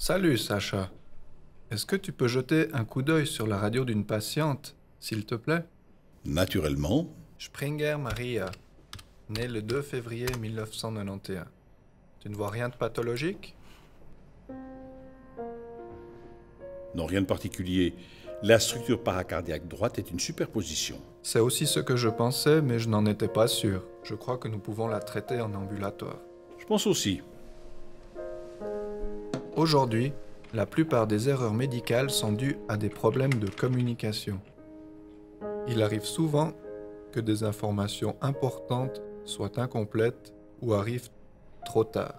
Salut Sacha. Est-ce que tu peux jeter un coup d'œil sur la radio d'une patiente, s'il te plaît? Naturellement. Springer Maria, née le 2 février 1991. Tu ne vois rien de pathologique? Non, rien de particulier. La structure paracardiaque droite est une superposition. C'est aussi ce que je pensais, mais je n'en étais pas sûr. Je crois que nous pouvons la traiter en ambulatoire. Je pense aussi. Aujourd'hui, la plupart des erreurs médicales sont dues à des problèmes de communication. Il arrive souvent que des informations importantes soient incomplètes ou arrivent trop tard.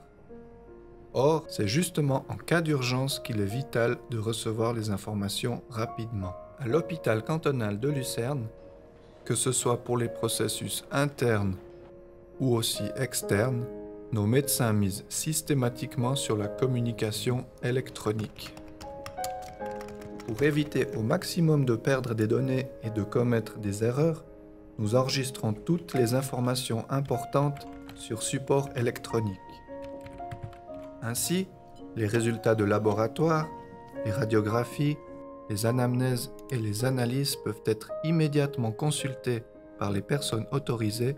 Or, c'est justement en cas d'urgence qu'il est vital de recevoir les informations rapidement. À l'hôpital cantonal de Lucerne, que ce soit pour les processus internes ou aussi externes, nos médecins misent systématiquement sur la communication électronique. Pour éviter au maximum de perdre des données et de commettre des erreurs, nous enregistrons toutes les informations importantes sur support électronique. Ainsi, les résultats de laboratoire, les radiographies, les anamnèses et les analyses peuvent être immédiatement consultés par les personnes autorisées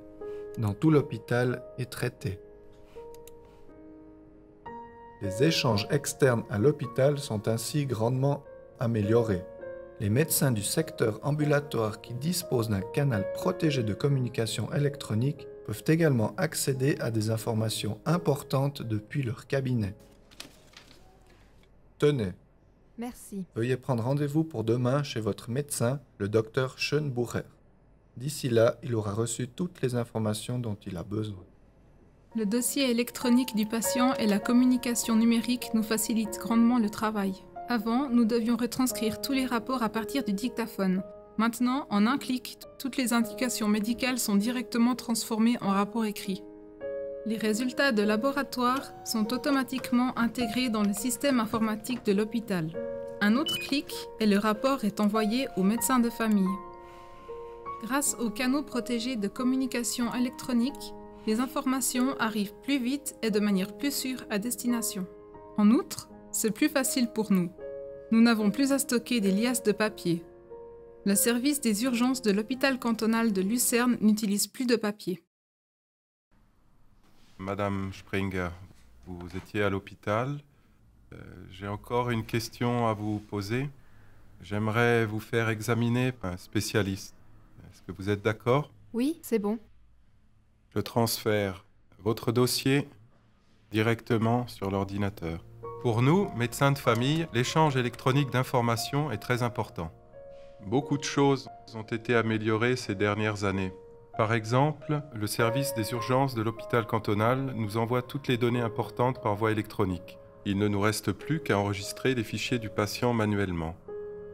dans tout l'hôpital et traités. Les échanges externes à l'hôpital sont ainsi grandement améliorés. Les médecins du secteur ambulatoire qui disposent d'un canal protégé de communication électronique peuvent également accéder à des informations importantes depuis leur cabinet. Tenez, Merci. veuillez prendre rendez-vous pour demain chez votre médecin, le docteur Schönbucher. D'ici là, il aura reçu toutes les informations dont il a besoin. Le dossier électronique du patient et la communication numérique nous facilitent grandement le travail. Avant, nous devions retranscrire tous les rapports à partir du dictaphone. Maintenant, en un clic, toutes les indications médicales sont directement transformées en rapports écrits. Les résultats de laboratoire sont automatiquement intégrés dans le système informatique de l'hôpital. Un autre clic et le rapport est envoyé au médecin de famille. Grâce aux canaux protégés de communication électronique, les informations arrivent plus vite et de manière plus sûre à destination. En outre, c'est plus facile pour nous. Nous n'avons plus à stocker des liasses de papier. Le service des urgences de l'hôpital cantonal de Lucerne n'utilise plus de papier. Madame Springer, vous étiez à l'hôpital. J'ai encore une question à vous poser. J'aimerais vous faire examiner par un spécialiste. Est-ce que vous êtes d'accord? Oui, c'est bon. Je transfère votre dossier directement sur l'ordinateur. Pour nous, médecins de famille, l'échange électronique d'informations est très important. Beaucoup de choses ont été améliorées ces dernières années. Par exemple, le service des urgences de l'hôpital cantonal nous envoie toutes les données importantes par voie électronique. Il ne nous reste plus qu'à enregistrer les fichiers du patient manuellement.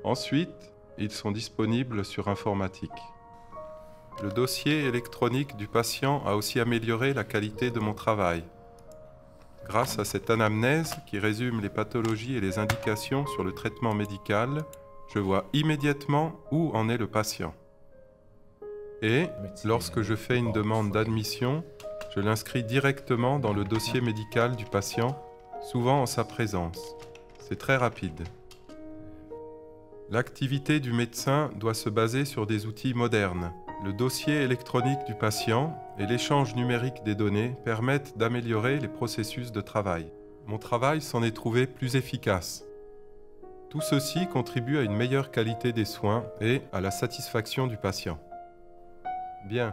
Ensuite, ils sont disponibles sur informatique. Le dossier électronique du patient a aussi amélioré la qualité de mon travail. Grâce à cette anamnèse qui résume les pathologies et les indications sur le traitement médical, je vois immédiatement où en est le patient. Et, lorsque je fais une demande d'admission, je l'inscris directement dans le dossier médical du patient, souvent en sa présence. C'est très rapide. L'activité du médecin doit se baser sur des outils modernes. Le dossier électronique du patient et l'échange numérique des données permettent d'améliorer les processus de travail. Mon travail s'en est trouvé plus efficace. Tout ceci contribue à une meilleure qualité des soins et à la satisfaction du patient. Bien.